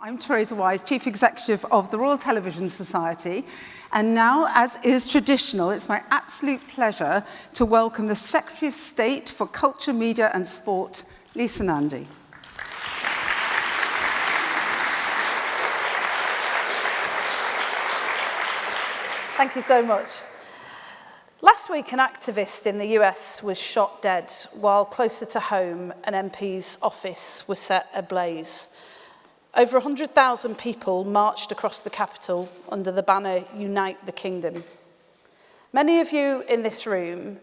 I'm Theresa, Chief Executive of the Royal Television Society, and now, as is traditional, it's my absolute pleasure to welcome the Secretary of State for Culture, Media and Sport, Lisa Nandy. Thank you so much. Last week, an activist in the US was shot dead, while closer to home, an MP's office was set ablaze. Over 100,000 people marched across the capital under the banner Unite the Kingdom. Many of you in this room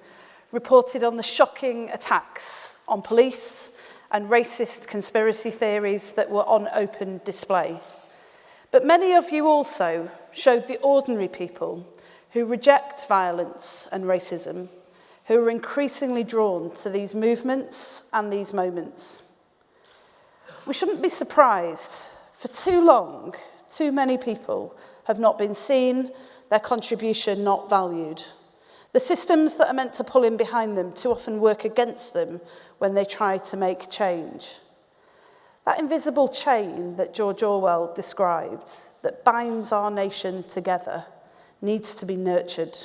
reported on the shocking attacks on police and racist conspiracy theories that were on open display. But many of you also showed the ordinary people who reject violence and racism, who are increasingly drawn to these movements and these moments. We shouldn't be surprised. For too long, too many people have not been seen, their contribution not valued. The systems that are meant to pull in behind them too often work against them when they try to make change. That invisible chain that George Orwell described, that binds our nation together, needs to be nurtured.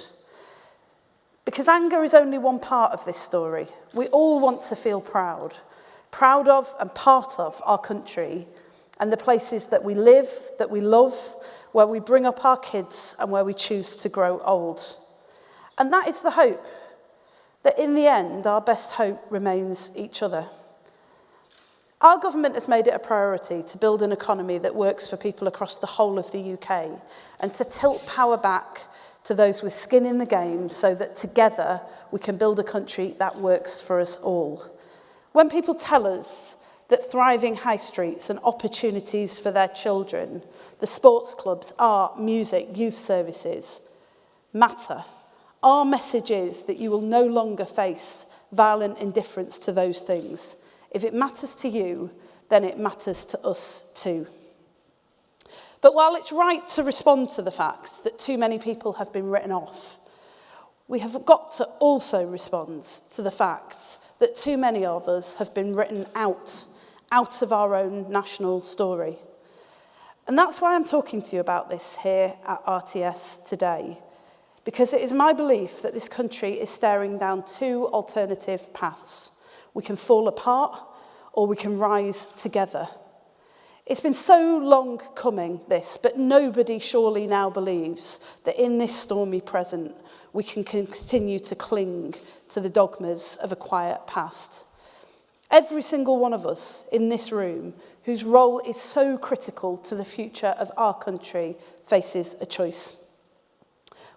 Because anger is only one part of this story. We all want to feel proud of and part of our country and the places that we live, that we love, where we bring up our kids and where we choose to grow old. And that is the hope, that in the end, our best hope remains each other. Our government has made it a priority to build an economy that works for people across the whole of the UK and to tilt power back to those with skin in the game so that together we can build a country that works for us all. When people tell us that thriving high streets and opportunities for their children, the sports clubs, art, music, youth services matter, our message is that you will no longer face violent indifference to those things. If it matters to you, then it matters to us too. But while it's right to respond to the fact that too many people have been written off, we have got to also respond to the fact that too many of us have been written out of our own national story. And that's why I'm talking to you about this here at RTS today, because it is my belief that this country is staring down two alternative paths. We can fall apart, or we can rise together. It's been so long coming, this, but nobody surely now believes that in this stormy present, we can continue to cling to the dogmas of a quiet past. Every single one of us in this room, whose role is so critical to the future of our country, faces a choice.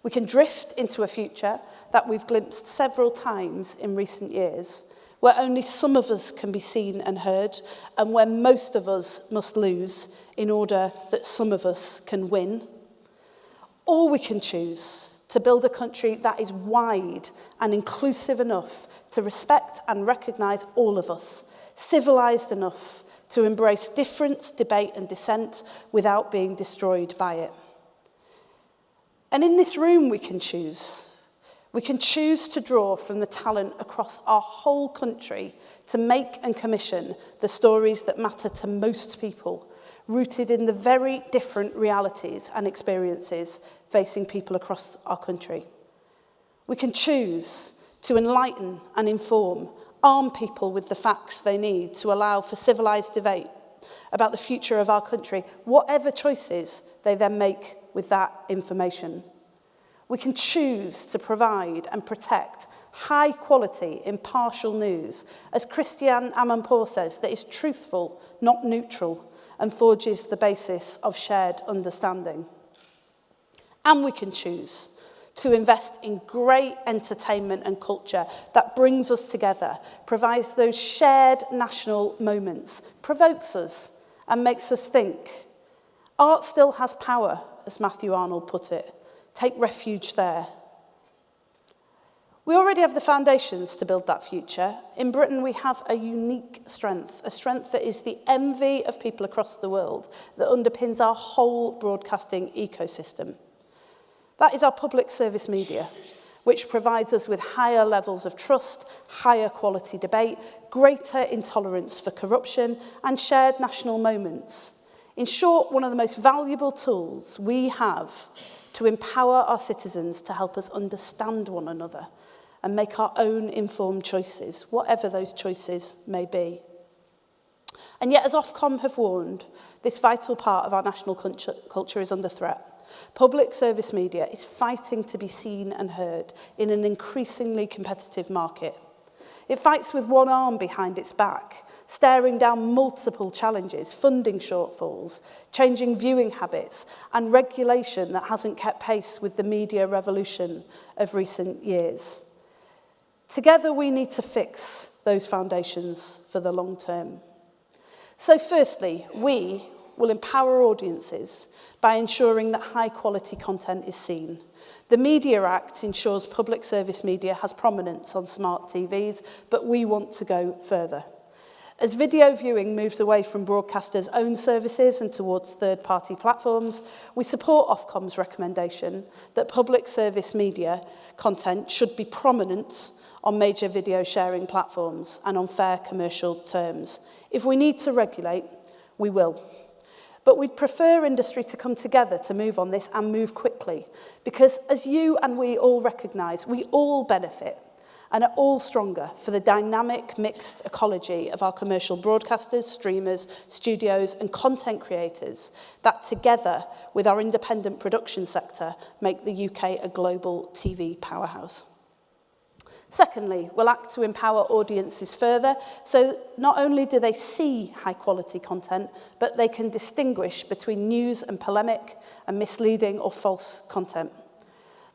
We can drift into a future that we've glimpsed several times in recent years, where only some of us can be seen and heard, and where most of us must lose in order that some of us can win. Or we can choose to build a country that is wide and inclusive enough to respect and recognise all of us, civilised enough to embrace difference, debate and dissent without being destroyed by it. And in this room we can choose. We can choose to draw from the talent across our whole country to make and commission the stories that matter to most people, rooted in the very different realities and experiences facing people across our country. We can choose to enlighten and inform, arm people with the facts they need to allow for civilised debate about the future of our country, whatever choices they then make with that information. We can choose to provide and protect high-quality, impartial news, as Christiane Amanpour says, that is truthful, not neutral, and forges the basis of shared understanding. And we can choose to invest in great entertainment and culture that brings us together, provides those shared national moments, provokes us, and makes us think. Art still has power, as Matthew Arnold put it. Take refuge there. We already have the foundations to build that future. In Britain, we have a unique strength, a strength that is the envy of people across the world, that underpins our whole broadcasting ecosystem. That is our public service media, which provides us with higher levels of trust, higher quality debate, greater intolerance for corruption, and shared national moments. In short, one of the most valuable tools we have to empower our citizens to help us understand one another and make our own informed choices, whatever those choices may be. And yet, as Ofcom have warned, this vital part of our national culture is under threat. Public service media is fighting to be seen and heard in an increasingly competitive market. It fights with one arm behind its back, staring down multiple challenges, funding shortfalls, changing viewing habits, and regulation that hasn't kept pace with the media revolution of recent years. Together, we need to fix those foundations for the long term. So firstly, we will empower audiences by ensuring that high-quality content is seen. The Media Act ensures public service media has prominence on smart TVs, but we want to go further. As video viewing moves away from broadcasters' own services and towards third-party platforms, we support Ofcom's recommendation that public service media content should be prominent on major video sharing platforms and on fair commercial terms. If we need to regulate, we will. But we'd prefer industry to come together to move on this and move quickly, because as you and we all recognise, we all benefit and are all stronger for the dynamic mixed ecology of our commercial broadcasters, streamers, studios and content creators that together with our independent production sector make the UK a global TV powerhouse. Secondly, we'll act to empower audiences further, so not only do they see high-quality content, but they can distinguish between news and polemic and misleading or false content.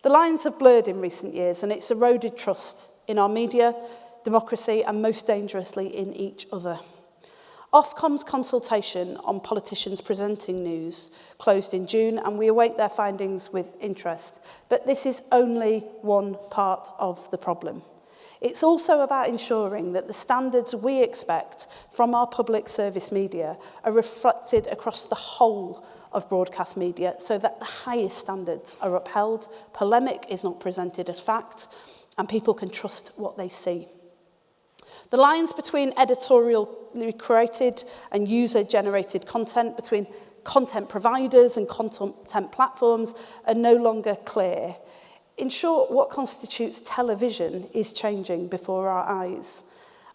The lines have blurred in recent years, and it's eroded trust in our media, democracy, and most dangerously, in each other. Ofcom's consultation on politicians presenting news closed in June, and we await their findings with interest. But this is only one part of the problem. It's also about ensuring that the standards we expect from our public service media are reflected across the whole of broadcast media so that the highest standards are upheld, polemic is not presented as fact, and people can trust what they see. The lines between editorially created and user-generated content, between content providers and content platforms, are no longer clear. In short, what constitutes television is changing before our eyes,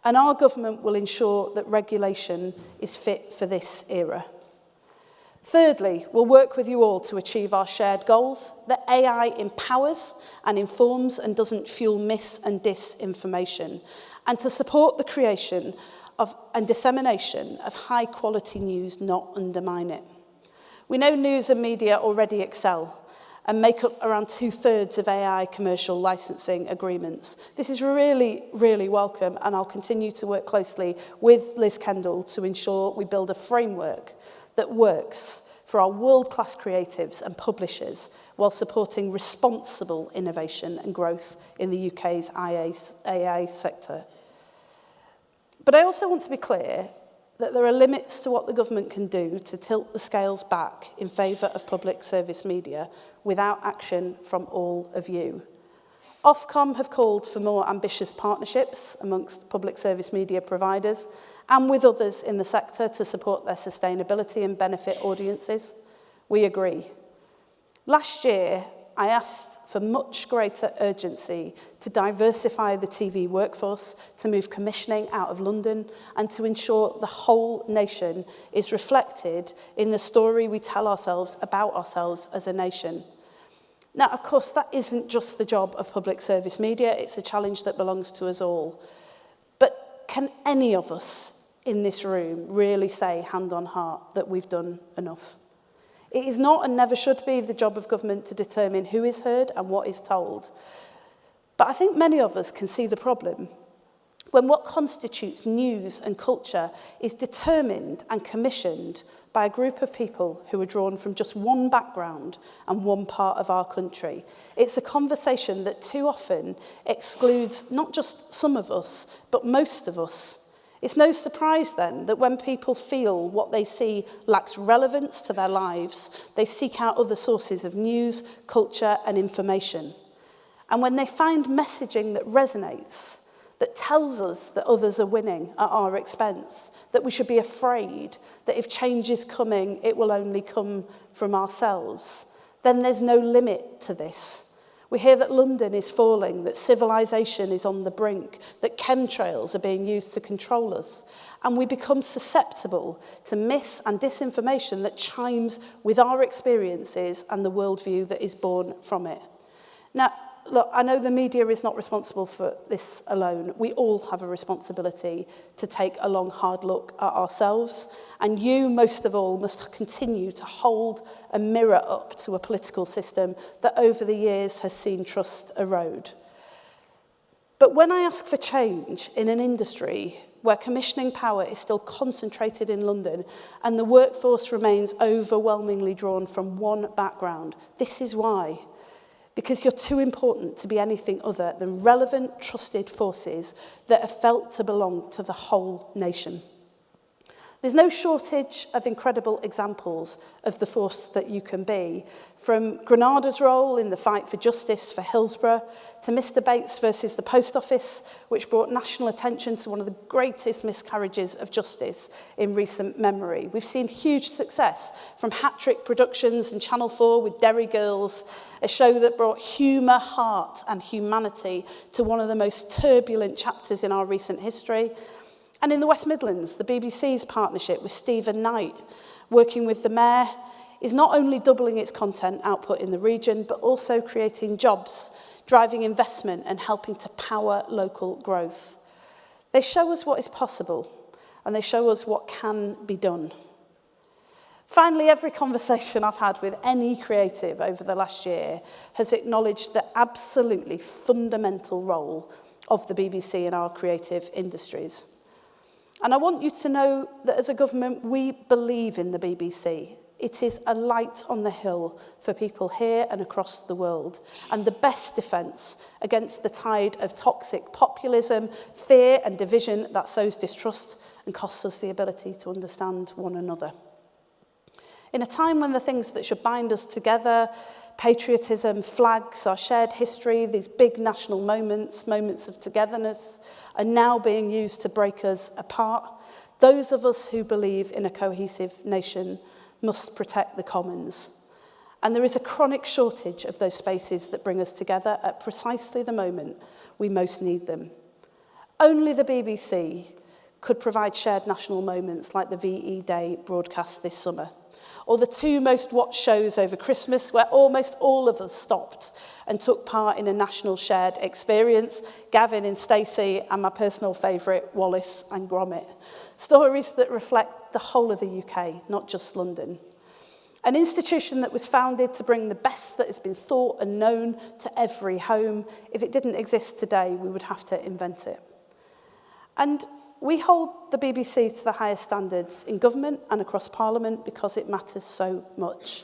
and our government will ensure that regulation is fit for this era. Thirdly, we'll work with you all to achieve our shared goals, that AI empowers and informs and doesn't fuel mis- and disinformation, and to support the creation of and dissemination of high-quality news, not undermine it. We know news and media already excel and make up around 2/3 of AI commercial licensing agreements. This is really, really welcome, and I'll continue to work closely with Liz Kendall to ensure we build a framework that works for our world-class creatives and publishers while supporting responsible innovation and growth in the UK's AI sector. But I also want to be clear that there are limits to what the government can do to tilt the scales back in favour of public service media without action from all of you. Ofcom have called for more ambitious partnerships amongst public service media providers and with others in the sector to support their sustainability and benefit audiences. We agree. Last year, I asked for much greater urgency to diversify the TV workforce, to move commissioning out of London, and to ensure the whole nation is reflected in the story we tell ourselves about ourselves as a nation. Now, of course, that isn't just the job of public service media, it's a challenge that belongs to us all. But can any of us in this room really say, hand on heart, that we've done enough? It is not and never should be the job of government to determine who is heard and what is told. But I think many of us can see the problem when what constitutes news and culture is determined and commissioned by a group of people who are drawn from just one background and one part of our country. It's a conversation that too often excludes not just some of us, but most of us. It's no surprise then that when people feel what they see lacks relevance to their lives, they seek out other sources of news, culture and information. And when they find messaging that resonates, that tells us that others are winning at our expense, that we should be afraid that if change is coming, it will only come from ourselves, then there's no limit to this. We hear that London is falling, that civilization is on the brink, that chemtrails are being used to control us, and we become susceptible to mis- and disinformation that chimes with our experiences and the worldview that is born from it. Now, look, I know the media is not responsible for this alone. We all have a responsibility to take a long, hard look at ourselves. And you, most of all, must continue to hold a mirror up to a political system that over the years has seen trust erode. But when I ask for change in an industry where commissioning power is still concentrated in London and the workforce remains overwhelmingly drawn from one background, this is why. Because you're too important to be anything other than relevant, trusted forces that are felt to belong to the whole nation. There's no shortage of incredible examples of the force that you can be, from Granada's role in the fight for justice for Hillsborough, to Mr. Bates versus the Post Office, which brought national attention to one of the greatest miscarriages of justice in recent memory. We've seen huge success from Hat-Trick Productions and Channel 4 with Derry Girls, a show that brought humour, heart and humanity to one of the most turbulent chapters in our recent history. And in the West Midlands, the BBC's partnership with Stephen Knight, working with the Mayor, is not only doubling its content output in the region, but also creating jobs, driving investment and helping to power local growth. They show us what is possible, and they show us what can be done. Finally, every conversation I've had with any creative over the last year has acknowledged the absolutely fundamental role of the BBC in our creative industries. And I want you to know that as a government, we believe in the BBC. It is a light on the hill for people here and across the world, and the best defence against the tide of toxic populism, fear and division that sows distrust and costs us the ability to understand one another. In a time when the things that should bind us together, patriotism, flags, our shared history, these big national moments, moments of togetherness, are now being used to break us apart, those of us who believe in a cohesive nation must protect the commons. And there is a chronic shortage of those spaces that bring us together at precisely the moment we most need them. Only the BBC could provide shared national moments like the VE Day broadcast this summer, or the two most watched shows over Christmas where almost all of us stopped and took part in a national shared experience, Gavin and Stacey, and my personal favourite, Wallace and Gromit. Stories that reflect the whole of the UK, not just London. An institution that was founded to bring the best that has been thought and known to every home. If it didn't exist today, we would have to invent it. And we hold the BBC to the highest standards in government and across Parliament because it matters so much.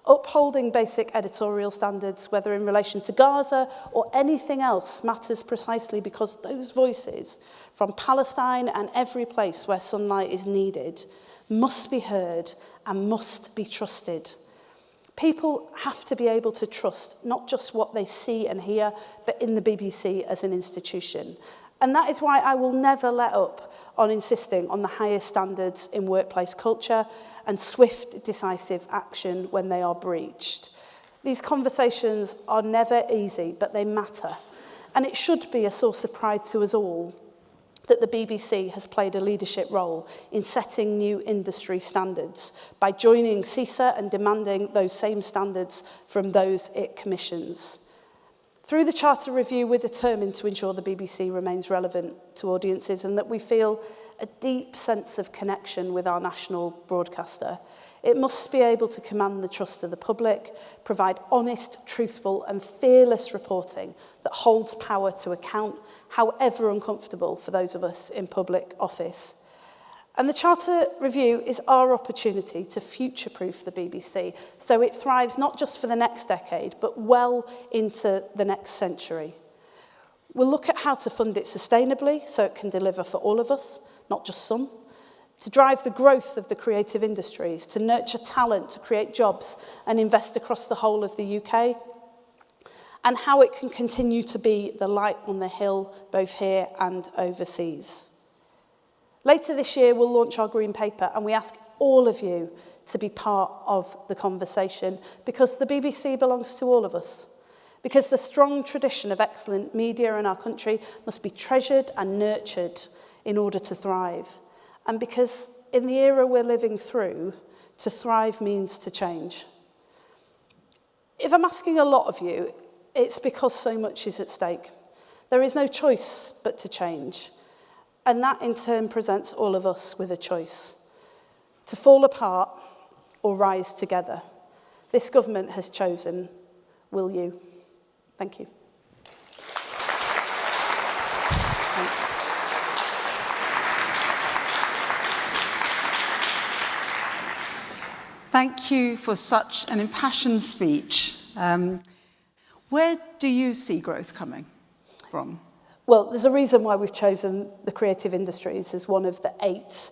Upholding basic editorial standards, whether in relation to Gaza or anything else, matters precisely because those voices from Palestine and every place where sunlight is needed must be heard and must be trusted. People have to be able to trust not just what they see and hear, but in the BBC as an institution. And that is why I will never let up on insisting on the highest standards in workplace culture and swift, decisive action when they are breached. These conversations are never easy, but they matter. And it should be a source of pride to us all that the BBC has played a leadership role in setting new industry standards by joining CISA and demanding those same standards from those it commissions. Through the Charter Review, we're determined to ensure the BBC remains relevant to audiences and that we feel a deep sense of connection with our national broadcaster. It must be able to command the trust of the public, provide honest, truthful and fearless reporting that holds power to account, however uncomfortable for those of us in public office. And the Charter Review is our opportunity to future-proof the BBC so it thrives not just for the next decade, but well into the next century. We'll look at how to fund it sustainably so it can deliver for all of us, not just some, to drive the growth of the creative industries, to nurture talent, to create jobs and invest across the whole of the UK, and how it can continue to be the light on the hill, both here and overseas. Later this year, we'll launch our green paper, and we ask all of you to be part of the conversation, because the BBC belongs to all of us, because the strong tradition of excellent media in our country must be treasured and nurtured in order to thrive, and because in the era we're living through, to thrive means to change. If I'm asking a lot of you, it's because so much is at stake. There is no choice but to change, and that in turn presents all of us with a choice: to fall apart or rise together. This government has chosen. Will you? Thank you. Thanks. Thank you for such an impassioned speech. Where do you see growth coming from? Well, there's a reason why we've chosen the creative industries as one of the 8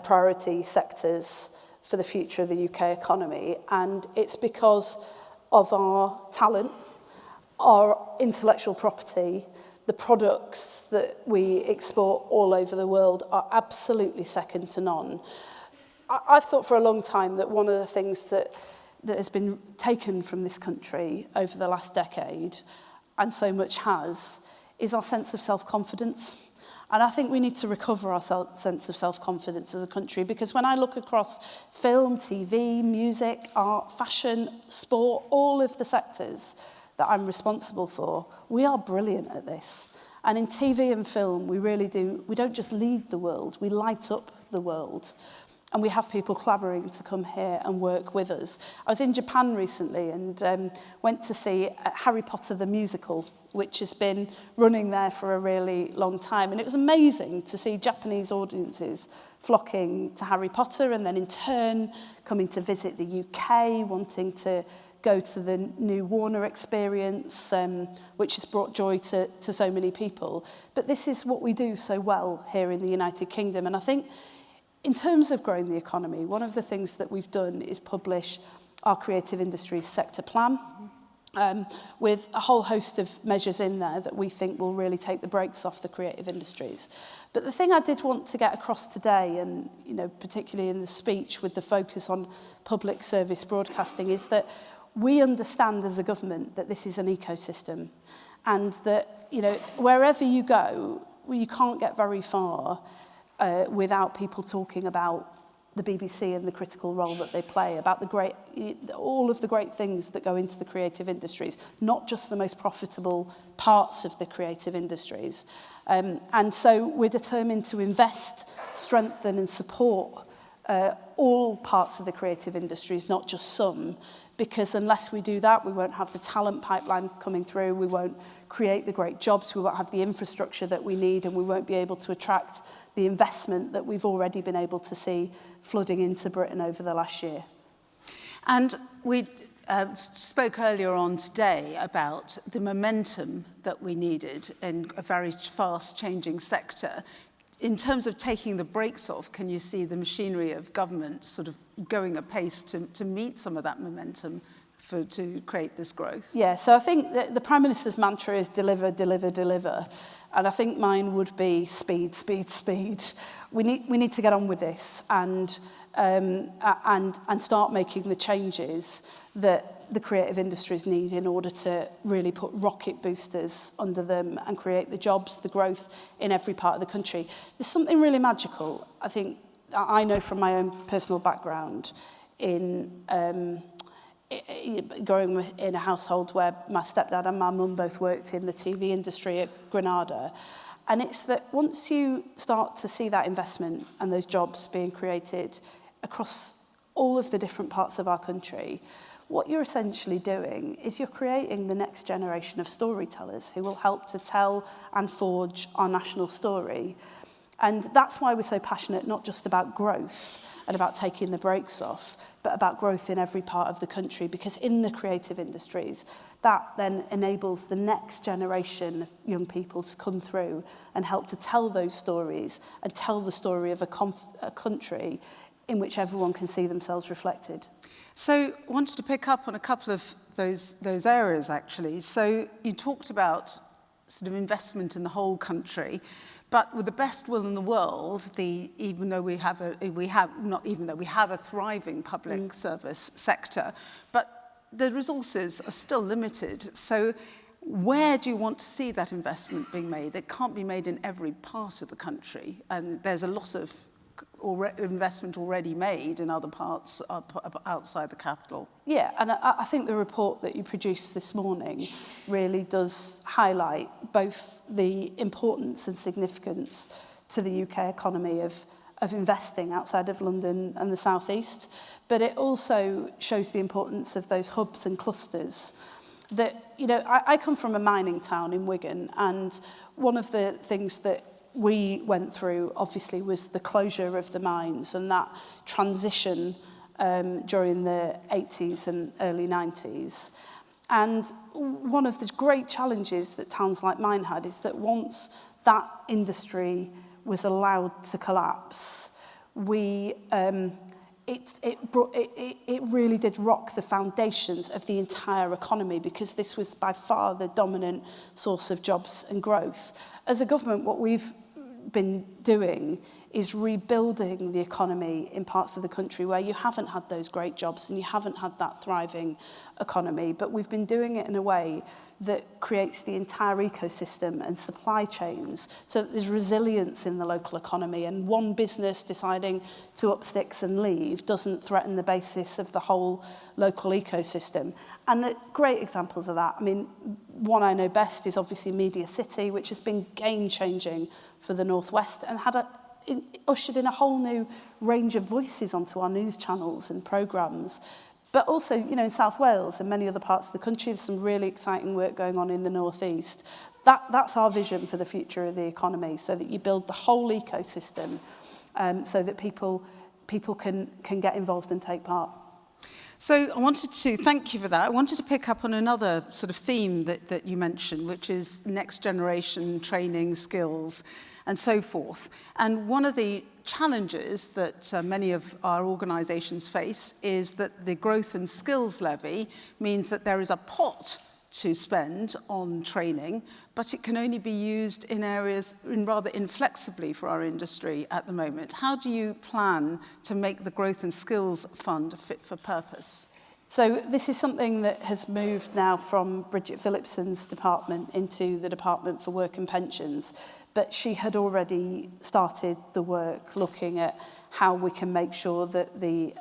priority sectors for the future of the UK economy, and it's because of our talent, our intellectual property. The products that we export all over the world are absolutely second to none. I've thought for a long time that one of the things that has been taken from this country over the last decade, and so much has, is our sense of self-confidence. And I think we need to recover our sense of self-confidence as a country, because when I look across film, TV, music, art, fashion, sport, all of the sectors that I'm responsible for, we are brilliant at this. And in TV and film, we really do, we don't just lead the world, we light up the world. And we have people clamoring to come here and work with us. I was in Japan recently and went to see Harry Potter the musical, which has been running there for a really long time. And it was amazing to see Japanese audiences flocking to Harry Potter, and then in turn coming to visit the UK, wanting to go to the new Warner experience, which has brought joy to so many people. But this is what we do so well here in the United Kingdom. And I think in terms of growing the economy, one of the things that we've done is publish our creative industries sector plan, with a whole host of measures in there that we think will really take the brakes off the creative industries. But the thing I did want to get across today, and particularly in the speech with the focus on public service broadcasting, is that we understand as a government that this is an ecosystem, and that wherever you go, you can't get very far without people talking about the BBC and the critical role that they play, about all of the great things that go into the creative industries, not just the most profitable parts of the creative industries. And so we're determined to invest, strengthen and support all parts of the creative industries, not just some, because unless we do that, we won't have the talent pipeline coming through, we won't create the great jobs, we won't have the infrastructure that we need, and we won't be able to attract the investment that we've already been able to see flooding into Britain over the last year. And we spoke earlier on today about the momentum that we needed in a very fast changing sector. In terms of taking the brakes off, can you see the machinery of government sort of going apace to meet some of that momentum to create this growth? Yeah, so I think the Prime Minister's mantra is deliver, deliver, deliver. And I think mine would be speed, speed, speed. We need to get on with this and start making the changes that the creative industries need in order to really put rocket boosters under them and create the jobs, the growth in every part of the country. There's something really magical, I think, I know from my own personal background in growing in a household where my stepdad and my mum both worked in the TV industry at Granada. And it's that once you start to see that investment and those jobs being created across all of the different parts of our country, what you're essentially doing is you're creating the next generation of storytellers who will help to tell and forge our national story. And that's why we're so passionate, not just about growth and about taking the brakes off, but about growth in every part of the country, because in the creative industries, that then enables the next generation of young people to come through and help to tell those stories and tell the story of a country in which everyone can see themselves reflected. So I wanted to pick up on a couple of those areas, actually. So you talked about sort of investment in the whole country, but with the best will in the world, even though we have a thriving public service sector, but the resources are still limited. So where do you want to see that investment being made? It can't be made in every part of the country, and there's a lot of investment already made in other parts outside the capital. Yeah, and I think the report that you produced this morning really does highlight both the importance and significance to the UK economy of investing outside of London and the South East, but it also shows the importance of those hubs and clusters that, you know, I come from a mining town in Wigan, and one of the things that we went through, obviously, was the closure of the mines and that transition during the 80s and early 90s. And one of the great challenges that towns like mine had is that once that industry was allowed to collapse, it really did rock the foundations of the entire economy, because this was by far the dominant source of jobs and growth. As a government, what we've been doing is rebuilding the economy in parts of the country where you haven't had those great jobs and you haven't had that thriving economy, but we've been doing it in a way that creates the entire ecosystem and supply chains so that there's resilience in the local economy, and one business deciding to up sticks and leave doesn't threaten the basis of the whole local ecosystem. And the great examples of that, I mean, one I know best is obviously Media City, which has been game-changing for the North West and ushered in a whole new range of voices onto our news channels and programmes. But also, you know, in South Wales and many other parts of the country, there's some really exciting work going on in the North East. That's our vision for the future of the economy, so that you build the whole ecosystem so that people can get involved and take part. So I wanted to thank you for that. I wanted to pick up on another sort of theme that you mentioned, which is next generation training, skills, and so forth. And one of the challenges that many of our organisations face is that the growth and skills levy means that there is a pot to spend on training, but it can only be used in areas rather inflexibly for our industry at the moment. How do you plan to make the Growth and Skills Fund fit for purpose? So this is something that has moved now from Bridget Phillipson's department into the Department for Work and Pensions, but she had already started the work looking at how we can make sure that the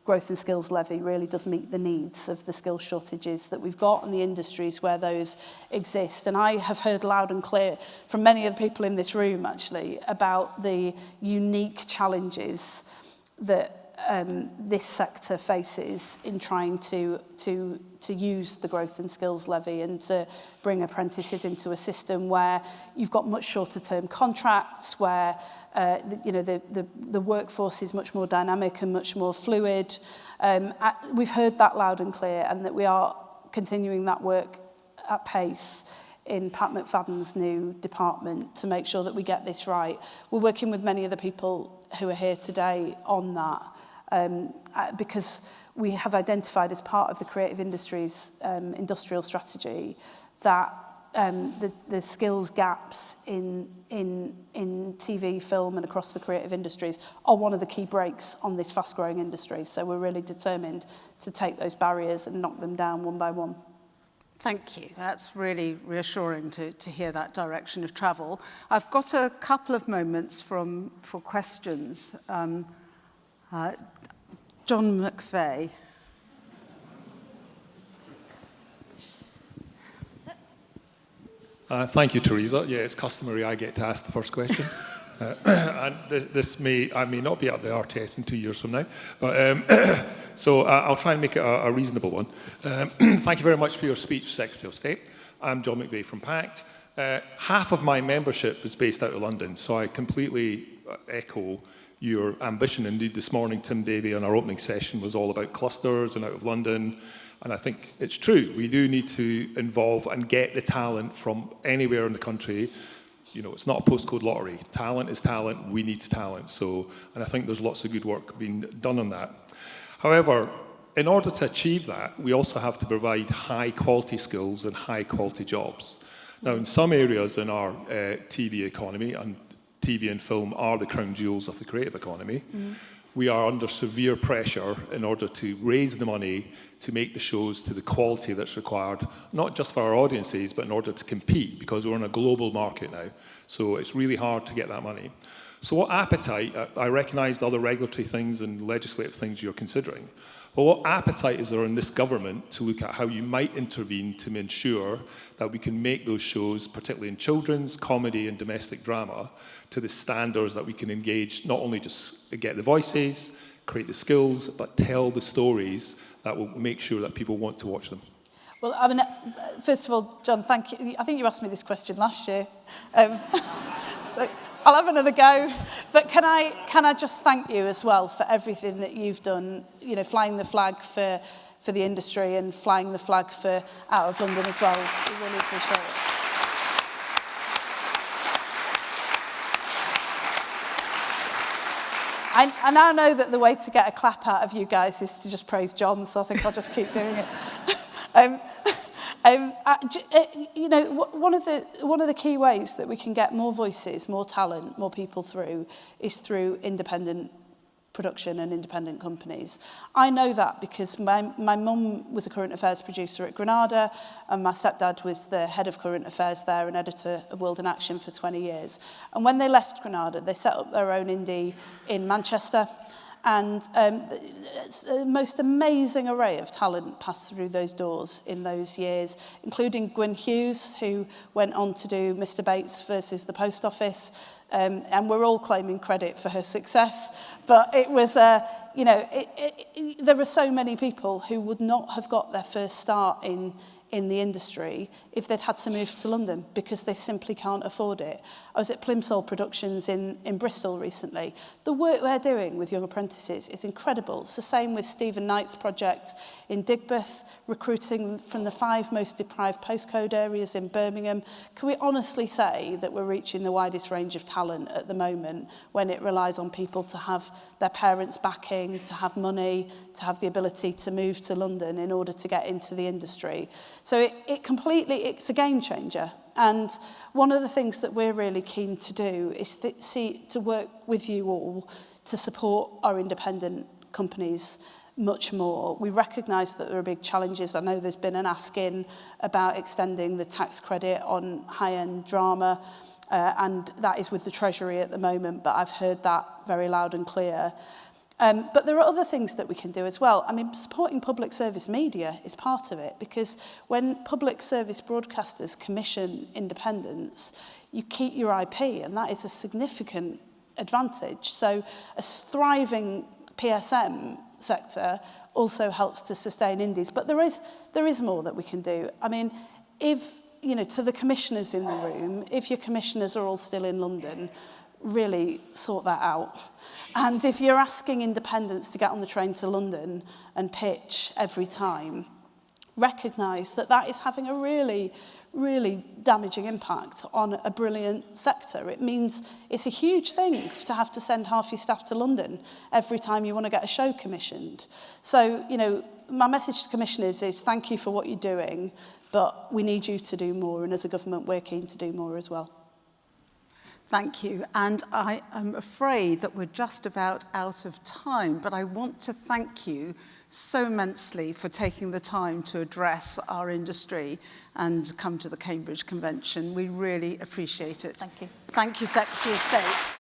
Growth and Skills Levy really does meet the needs of the skill shortages that we've got and the industries where those exist. And I have heard loud and clear from many of the people in this room, actually, about the unique challenges that this sector faces in trying to use the Growth and Skills Levy and to bring apprentices into a system where you've got much shorter term contracts, where the workforce is much more dynamic and much more fluid. We've heard that loud and clear, and that we are continuing that work at pace in Pat McFadden's new department to make sure that we get this right. We're working with many of the people who are here today on that, because we have identified as part of the creative industries industrial strategy that the skills gaps in TV, film and across the creative industries are one of the key breaks on this fast-growing industry. So we're really determined to take those barriers and knock them down one by one. Thank you. That's really reassuring to hear that direction of travel. I've got a couple of moments for questions. John McVeigh. Thank you, Theresa. Yeah, it's customary I get to ask the first question. And I may not be at the RTS in 2 years from now, but so I'll try and make it a reasonable one. Thank you very much for your speech, Secretary of State. I'm John McVeigh from PACT. Half of my membership is based out of London, so I completely echo your ambition. Indeed, this morning, Tim Davie, on our opening session, was all about clusters and out of London. And I think it's true. We do need to involve and get the talent from anywhere in the country. You know, it's not a postcode lottery. Talent is talent. We need talent. And I think there's lots of good work being done on that. However, in order to achieve that, we also have to provide high quality skills and high quality jobs. Now, in some areas in our TV economy, and TV and film are the crown jewels of the creative economy, we are under severe pressure in order to raise the money to make the shows to the quality that's required, not just for our audiences, but in order to compete, because we're in a global market now. So it's really hard to get that money. So what appetite, I recognise the other regulatory things and legislative things you're considering, but what appetite is there in this government to look at how you might intervene to ensure that we can make those shows, particularly in children's, comedy and domestic drama, to the standards that we can engage, not only just get the voices, create the skills, but tell the stories that will make sure that people want to watch them? Well, I mean, first of all, John, thank you. I think you asked me this question last year. So I'll have another go. But can I just thank you as well for everything that you've done, you know, flying the flag for the industry and flying the flag for out of London as well. We really appreciate it. I now know that the way to get a clap out of you guys is to just praise John, so I think I'll just keep doing it. You know, one of the key ways that we can get more voices, more talent, more people through is through independent production and independent companies. I know that because my mum was a current affairs producer at Granada, and my stepdad was the head of current affairs there and editor of World in Action for 20 years. And when they left Granada, they set up their own indie in Manchester. And the most amazing array of talent passed through those doors in those years, including Gwyn Hughes, who went on to do Mr. Bates versus the Post Office. And we're all claiming credit for her success. But it was, you know, there are so many people who would not have got their first start in the industry if they'd had to move to London because they simply can't afford it. I was at Plimsoll Productions in Bristol recently. The work they're doing with young apprentices is incredible. It's the same with Stephen Knight's project in Digbeth, recruiting from the 5 most deprived postcode areas in Birmingham. Can we honestly say that we're reaching the widest range of talent at the moment when it relies on people to have their parents' backing, to have money, to have the ability to move to London in order to get into the industry? So it's a game changer. And one of the things that we're really keen to do is to work with you all to support our independent companies much more. We recognise that there are big challenges. I know there's been an ask-in about extending the tax credit on high-end drama, and that is with the Treasury at the moment, but I've heard that very loud and clear. But there are other things that we can do as well. I mean, supporting public service media is part of it, because when public service broadcasters commission independence, you keep your IP, and that is a significant advantage. So a thriving PSM sector also helps to sustain indies. But there is more that we can do. I mean, if, you know, to the commissioners in the room, if your commissioners are all still in London, really sort that out. And if you're asking independents to get on the train to London and pitch every time, recognise that that is having a really, really damaging impact on a brilliant sector. It means it's a huge thing to have to send half your staff to London every time you want to get a show commissioned. So, you know, my message to commissioners is thank you for what you're doing, but we need you to do more. And as a government, we're keen to do more as well. Thank you. And I am afraid that we're just about out of time, but I want to thank you so immensely for taking the time to address our industry and come to the Cambridge Convention. We really appreciate it. Thank you. Thank you, Secretary of State.